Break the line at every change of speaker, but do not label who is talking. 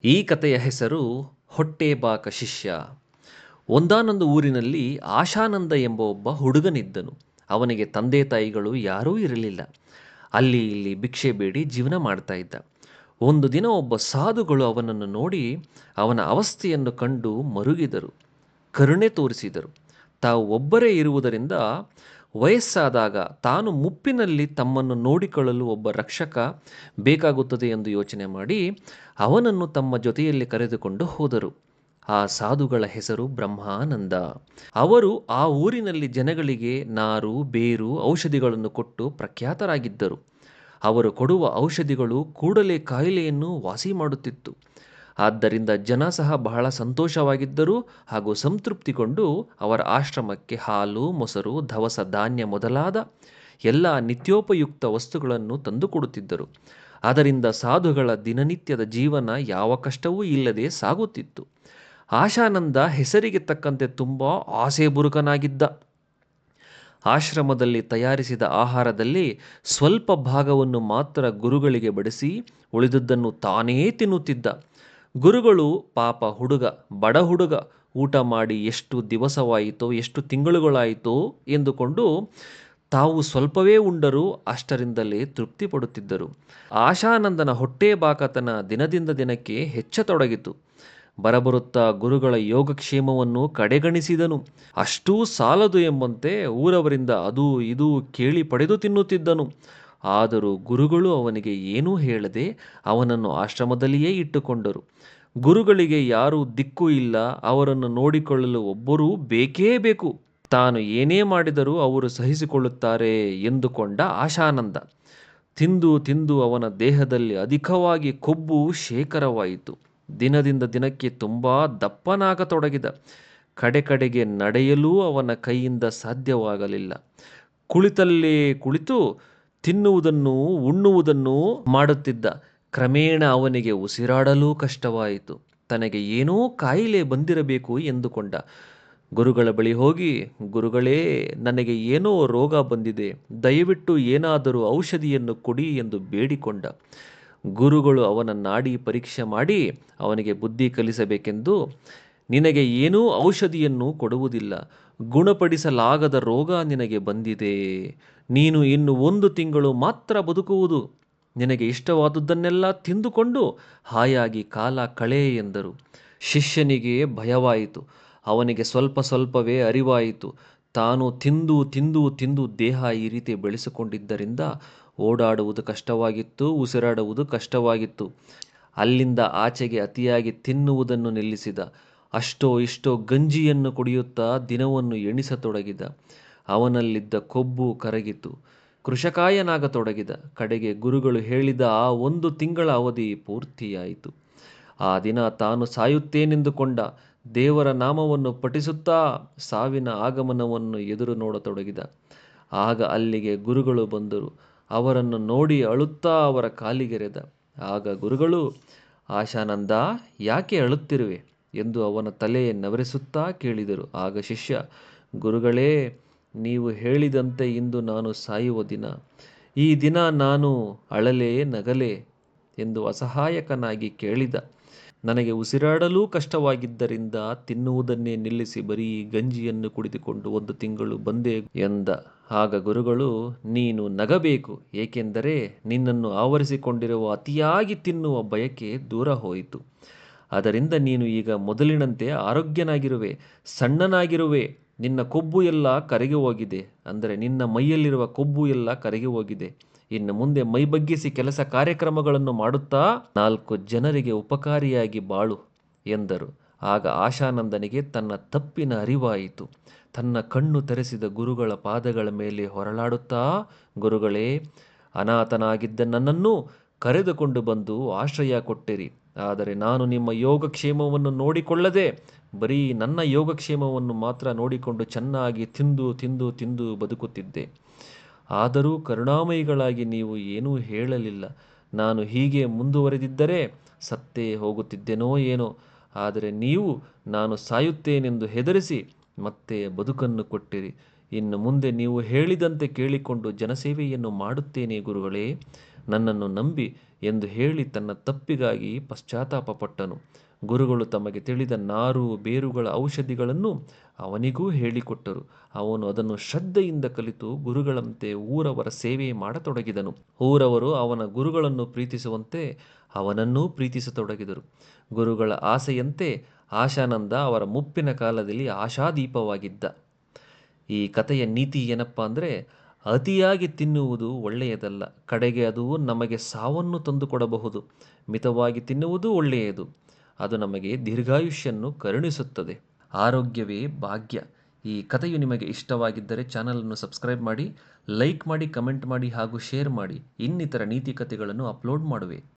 ಈ ಕಥೆಯ ಹೆಸರು ಹೊಟ್ಟೆಬಾಕ ಶಿಷ್ಯ. ಒಂದಾನೊಂದು ಊರಿನಲ್ಲಿ ಆಶಾನಂದ ಎಂಬ ಒಬ್ಬ ಹುಡುಗನಿದ್ದನು. ಅವನಿಗೆ ತಂದೆ ತಾಯಿಗಳು ಯಾರೂ ಇರಲಿಲ್ಲ. ಅಲ್ಲಿ ಇಲ್ಲಿ ಭಿಕ್ಷೆ ಬೇಡಿ ಜೀವನ ಮಾಡ್ತಾ ಇದ್ದ. ಒಂದು ದಿನ ಒಬ್ಬ ಸಾಧುಗಳು ಅವನನ್ನು ನೋಡಿ ಅವನ ಅವಸ್ಥೆಯನ್ನು ಕಂಡು ಮರುಗಿದರು, ಕರುಣೆ ತೋರಿಸಿದರು. ತಾವು ಒಬ್ಬರೇ ಇರುವುದರಿಂದ ವಯಸ್ಸಾದಾಗ ತಾನು ಮುಪ್ಪಿನಲ್ಲಿ ತಮ್ಮನ್ನು ನೋಡಿಕೊಳ್ಳಲು ಒಬ್ಬ ರಕ್ಷಕ ಬೇಕಾಗುತ್ತದೆ ಎಂದು ಯೋಚನೆ ಮಾಡಿ ಅವನನ್ನು ತಮ್ಮ ಜೊತೆಯಲ್ಲಿ ಕರೆದುಕೊಂಡು ಹೋದರು. ಆ ಸಾಧುಗಳ ಹೆಸರು ಬ್ರಹ್ಮಾನಂದ. ಅವರು ಆ ಊರಿನಲ್ಲಿ ಜನಗಳಿಗೆ ನಾರು, ಬೇರು, ಔಷಧಿಗಳನ್ನು ಕೊಟ್ಟು ಪ್ರಖ್ಯಾತರಾಗಿದ್ದರು. ಅವರು ಕೊಡುವ ಔಷಧಿಗಳು ಕೂಡಲೇ ಕಾಯಿಲೆಯನ್ನು ವಾಸಿ ಮಾಡುತ್ತಿತ್ತು. ಆದ್ದರಿಂದ ಜನ ಸಹ ಬಹಳ ಸಂತೋಷವಾಗಿದ್ದರು ಹಾಗೂ ಸಂತೃಪ್ತಿಗೊಂಡು ಅವರ ಆಶ್ರಮಕ್ಕೆ ಹಾಲು, ಮೊಸರು, ದವಸ ಧಾನ್ಯ ಮೊದಲಾದ ಎಲ್ಲ ನಿತ್ಯೋಪಯುಕ್ತ ವಸ್ತುಗಳನ್ನು ತಂದುಕೊಡುತ್ತಿದ್ದರು. ಅದರಿಂದ ಸಾಧುಗಳ ದಿನನಿತ್ಯದ ಜೀವನ ಯಾವ ಕಷ್ಟವೂ ಇಲ್ಲದೆ ಸಾಗುತ್ತಿತ್ತು. ಆಶಾನಂದ ಹೆಸರಿಗೆ ತಕ್ಕಂತೆ ತುಂಬ ಆಸೆಬುರುಕನಾಗಿದ್ದ. ಆಶ್ರಮದಲ್ಲಿ ತಯಾರಿಸಿದ ಆಹಾರದಲ್ಲಿ ಸ್ವಲ್ಪ ಭಾಗವನ್ನು ಮಾತ್ರ ಗುರುಗಳಿಗೆ ಬಡಿಸಿ ಉಳಿದದ್ದನ್ನು ತಾನೇ ತಿನ್ನುತ್ತಿದ್ದ. ಗುರುಗಳು ಪಾಪ ಹುಡುಗ, ಬಡ ಹುಡುಗ, ಊಟ ಮಾಡಿ ಎಷ್ಟು ದಿವಸವಾಯಿತೋ ಎಷ್ಟು ತಿಂಗಳುಗಳಾಯಿತೋ ಎಂದುಕೊಂಡು ತಾವು ಸ್ವಲ್ಪವೇ ಉಂಡರೂ ಅಷ್ಟರಿಂದಲೇ ತೃಪ್ತಿ ಪಡುತ್ತಿದ್ದರು. ಆಶಾನಂದನ ಹೊಟ್ಟೆಬಾಕತನ ದಿನದಿಂದ ದಿನಕ್ಕೆ ಹೆಚ್ಚತೊಡಗಿತು. ಬರಬರುತ್ತಾ ಗುರುಗಳ ಯೋಗಕ್ಷೇಮವನ್ನು ಕಡೆಗಣಿಸಿದನು. ಅಷ್ಟೂ ಸಾಲದು ಎಂಬಂತೆ ಊರವರಿಂದ ಅದೂ ಇದೂ ಕೇಳಿ ಪಡೆದು ತಿನ್ನುತ್ತಿದ್ದನು. ಆದರೂ ಗುರುಗಳು ಅವನಿಗೆ ಏನೂ ಹೇಳದೆ ಅವನನ್ನು ಆಶ್ರಮದಲ್ಲಿಯೇ ಇಟ್ಟುಕೊಂಡರು. ಗುರುಗಳಿಗೆ ಯಾರೂ ದಿಕ್ಕೂ ಇಲ್ಲ, ಅವರನ್ನು ನೋಡಿಕೊಳ್ಳಲು ಒಬ್ಬರೂ ಬೇಕೇ ಬೇಕು. ತಾನು ಏನೇ ಮಾಡಿದರೂ ಅವರು ಸಹಿಸಿಕೊಳ್ಳುತ್ತಾರೆ ಎಂದುಕೊಂಡ ಆಶಾನಂದ. ತಿಂದು ತಿಂದು ಅವನ ದೇಹದಲ್ಲಿ ಅಧಿಕವಾಗಿ ಕೊಬ್ಬು ಶೇಖರವಾಯಿತು. ದಿನದಿಂದ ದಿನಕ್ಕೆ ತುಂಬ ದಪ್ಪನಾಗತೊಡಗಿದ. ಕಡೆಗೆ ನಡೆಯಲೂ ಅವನ ಕೈಯಿಂದ ಸಾಧ್ಯವಾಗಲಿಲ್ಲ. ಕುಳಿತಲ್ಲೇ ಕುಳಿತು ತಿನ್ನುವುದನ್ನು ಉಣ್ಣುವುದನ್ನು ಮಾಡುತ್ತಿದ್ದ. ಕ್ರಮೇಣ ಅವನಿಗೆ ಉಸಿರಾಡಲೂ ಕಷ್ಟವಾಯಿತು. ತನಗೆ ಏನೋ ಕಾಯಿಲೆ ಬಂದಿರಬೇಕು ಎಂದುಕೊಂಡ. ಗುರುಗಳ ಬಳಿ ಹೋಗಿ, ಗುರುಗಳೇ, ನನಗೆ ಏನೋ ರೋಗ ಬಂದಿದೆ, ದಯವಿಟ್ಟು ಏನಾದರೂ ಔಷಧಿಯನ್ನು ಕೊಡಿ ಎಂದು ಬೇಡಿಕೊಂಡ. ಗುರುಗಳು ಅವನ ನಾಡಿ ಪರೀಕ್ಷೆ ಮಾಡಿ ಅವನಿಗೆ ಬುದ್ಧಿ ಕಲಿಸಬೇಕೆಂದು, ನಿನಗೆ ಏನೂ ಔಷಧಿಯನ್ನು ಕೊಡುವುದಿಲ್ಲ, ಗುಣಪಡಿಸಲಾಗದ ರೋಗ ನಿನಗೆ ಬಂದಿದೆ, ನೀನು ಇನ್ನು 1 ತಿಂಗಳು ಮಾತ್ರ ಬದುಕುವುದು, ನಿನಗೆ ಇಷ್ಟವಾದುದನ್ನೆಲ್ಲ ತಿಂದುಕೊಂಡು ಹಾಯಾಗಿ ಕಾಲ ಕಳೆ ಎಂದರು. ಶಿಷ್ಯನಿಗೆ ಭಯವಾಯಿತು. ಅವನಿಗೆ ಸ್ವಲ್ಪ ಸ್ವಲ್ಪವೇ ಅರಿವಾಯಿತು. ತಾನು ತಿಂದು ತಿಂದು ತಿಂದು ದೇಹ ಈ ರೀತಿ ಬೆಳೆಸಿಕೊಂಡಿದ್ದರಿಂದ ಓಡಾಡುವುದು ಕಷ್ಟವಾಗಿತ್ತು, ಉಸಿರಾಡುವುದು ಕಷ್ಟವಾಗಿತ್ತು. ಅಲ್ಲಿಂದ ಆಚೆಗೆ ಅತಿಯಾಗಿ ತಿನ್ನುವುದನ್ನು ನಿಲ್ಲಿಸಿದ. ಅಷ್ಟೋ ಇಷ್ಟೋ ಗಂಜಿಯನ್ನು ಕುಡಿಯುತ್ತಾ ದಿನವನ್ನು ಎಣಿಸತೊಡಗಿದ. ಅವನಲ್ಲಿದ್ದ ಕೊಬ್ಬು ಕರಗಿತು. ಕೃಶಕಾಯನಾಗತೊಡಗಿದ. ಕಡೆಗೆ ಗುರುಗಳು ಹೇಳಿದ ಆ 1 ತಿಂಗಳ ಅವಧಿ ಪೂರ್ತಿಯಾಯಿತು. ಆ ದಿನ ತಾನು ಸಾಯುತ್ತೇನೆಂದುಕೊಂಡ. ದೇವರ ನಾಮವನ್ನು ಪಠಿಸುತ್ತಾ ಸಾವಿನ ಆಗಮನವನ್ನು ಎದುರು ನೋಡತೊಡಗಿದ. ಆಗ ಅಲ್ಲಿಗೆ ಗುರುಗಳು ಬಂದರು. ಅವರನ್ನು ನೋಡಿ ಅಳುತ್ತಾ ಅವರ ಕಾಲಿಗೆರೆದ. ಆಗ ಗುರುಗಳು, ಆಶಾನಂದ, ಯಾಕೆ ಅಳುತ್ತಿರುವೆ ಎಂದು ಅವನ ತಲೆ ನವರಿಸುತ್ತಾ ಕೇಳಿದರು. ಆಗ ಶಿಷ್ಯ, ಗುರುಗಳೇ, ನೀವು ಹೇಳಿದಂತೆ ಇಂದು ನಾನು ಸಾಯುವ ದಿನ. ಈ ದಿನ ನಾನು ಅಳಲೇ ನಗಲೇ ಎಂದು ಅಸಹಾಯಕನಾಗಿ ಕೇಳಿದ. ನನಗೆ ಉಸಿರಾಡಲೂ ಕಷ್ಟವಾಗಿದ್ದರಿಂದ ತಿನ್ನುವುದನ್ನೇ ನಿಲ್ಲಿಸಿ ಬರೀ ಗಂಜಿಯನ್ನು ಕುಡಿದುಕೊಂಡು 1 ತಿಂಗಳು ಬಂದೆ ಎಂದ. ಆಗ ಗುರುಗಳು, ನೀನು ನಗಬೇಕು, ಏಕೆಂದರೆ ನಿನ್ನನ್ನು ಆವರಿಸಿಕೊಂಡಿರುವ ಅತಿಯಾಗಿ ತಿನ್ನುವ ಬಯಕೆ ದೂರ ಹೋಯಿತು. ಅದರಿಂದ ನೀನು ಈಗ ಮೊದಲಿನಂತೆ ಆರೋಗ್ಯನಾಗಿರುವೆ, ಸಣ್ಣನಾಗಿರುವೆ. ನಿನ್ನ ಕೊಬ್ಬು ಎಲ್ಲ ಕರಗಿ ಹೋಗಿದೆ, ಅಂದರೆ ನಿನ್ನ ಮೈಯಲ್ಲಿರುವ ಕೊಬ್ಬು ಎಲ್ಲ ಕರಗಿ ಹೋಗಿದೆ. ಇನ್ನು ಮುಂದೆ ಮೈ ಬಗ್ಗಿಸಿ ಕೆಲಸ ಕಾರ್ಯಕ್ರಮಗಳನ್ನು ಮಾಡುತ್ತಾ 4 ಜನರಿಗೆ ಉಪಕಾರಿಯಾಗಿ ಬಾಳು ಎಂದರು. ಆಗ ಆಶಾನಂದನಿಗೆ ತನ್ನ ತಪ್ಪಿನ ಅರಿವಾಯಿತು. ತನ್ನ ಕಣ್ಣು ತೆರೆಸಿದ ಗುರುಗಳ ಪಾದಗಳ ಮೇಲೆ ಹೊರಳಾಡುತ್ತಾ, ಗುರುಗಳೇ, ಅನಾಥನಾಗಿದ್ದ ನನ್ನನ್ನು ಕರೆದುಕೊಂಡು ಬಂದು ಆಶ್ರಯ ಕೊಟ್ಟಿರಿ. ಆದರೆ ನಾನು ನಿಮ್ಮ ಯೋಗಕ್ಷೇಮವನ್ನು ನೋಡಿಕೊಳ್ಳದೆ ಬರೀ ನನ್ನ ಯೋಗಕ್ಷೇಮವನ್ನು ಮಾತ್ರ ನೋಡಿಕೊಂಡು ಚೆನ್ನಾಗಿ ತಿಂದು ತಿಂದು ತಿಂದು ಬದುಕುತ್ತಿದ್ದೆ. ಆದರೂ ಕರುಣಾಮಯಿಗಳಾಗಿ ನೀವು ಏನೂ ಹೇಳಲಿಲ್ಲ. ನಾನು ಹೀಗೆ ಮುಂದುವರೆದಿದ್ದರೆ ಸತ್ತೇ ಹೋಗುತ್ತಿದ್ದೆನೋ ಏನೋ. ಆದರೆ ನೀವು ನಾನು ಸಾಯುತ್ತೇನೆಂದು ಹೆದರಿಸಿ ಮತ್ತೆ ಬದುಕನ್ನು ಕೊಟ್ಟಿರಿ. ಇನ್ನು ಮುಂದೆ ನೀವು ಹೇಳಿದಂತೆ ಕೇಳಿಕೊಂಡು ಜನಸೇವೆಯನ್ನು ಮಾಡುತ್ತೇನೆ ಗುರುಗಳೇ. ನನ್ನನ್ನು ನಂಬಿ ಎಂದು ಹೇಳಿ ತನ್ನ ತಪ್ಪಿಗಾಗಿ ಪಶ್ಚಾತ್ತಾಪಪಟ್ಟನು. ಗುರುಗಳು ತಮಗೆ ತಿಳಿದ ನಾರು ಬೇರುಗಳ ಔಷಧಿಗಳನ್ನು ಅವನಿಗೂ ಹೇಳಿಕೊಟ್ಟರು. ಅವನು ಅದನ್ನು ಶ್ರದ್ಧೆಯಿಂದ ಕಲಿತು ಗುರುಗಳಂತೆ ಊರವರ ಸೇವೆ ಮಾಡತೊಡಗಿದನು. ಊರವರು ಅವನ ಗುರುಗಳನ್ನು ಪ್ರೀತಿಸುವಂತೆ ಅವನನ್ನೂ ಪ್ರೀತಿಸತೊಡಗಿದರು. ಗುರುಗಳ ಆಸೆಯಂತೆ ಆಶಾನಂದ ಅವರ ಮುಪ್ಪಿನ ಕಾಲದಲ್ಲಿ ಆಶಾದೀಪವಾಗಿದ್ದ. ಈ ಕಥೆಯ ನೀತಿ ಏನಪ್ಪ ಅಂದರೆ, ಅತಿಯಾಗಿ ತಿನ್ನುವುದು ಒಳ್ಳೆಯದಲ್ಲ, ಕಡೆಗೆ ಅದು ನಮಗೆ ಸಾವನ್ನು ತಂದುಕೊಡಬಹುದು. ಮಿತವಾಗಿ ತಿನ್ನುವುದು ಒಳ್ಳೆಯದು, ಅದು ನಮಗೆ ದೀರ್ಘಾಯುಷ್ಯನ್ನು ಕರುಣಿಸುತ್ತದೆ. ಆರೋಗ್ಯವೇ ಭಾಗ್ಯ. ಈ ಕಥೆಯು ನಿಮಗೆ ಇಷ್ಟವಾಗಿದ್ದರೆ ಚಾನಲನ್ನು ಸಬ್ಸ್ಕ್ರೈಬ್ ಮಾಡಿ, ಲೈಕ್ ಮಾಡಿ, ಕಮೆಂಟ್ ಮಾಡಿ ಹಾಗೂ ಶೇರ್ ಮಾಡಿ. ಇನ್ನಿತರ ನೀತಿ ಕಥೆಗಳನ್ನು ಅಪ್ಲೋಡ್ ಮಾಡುವೆ.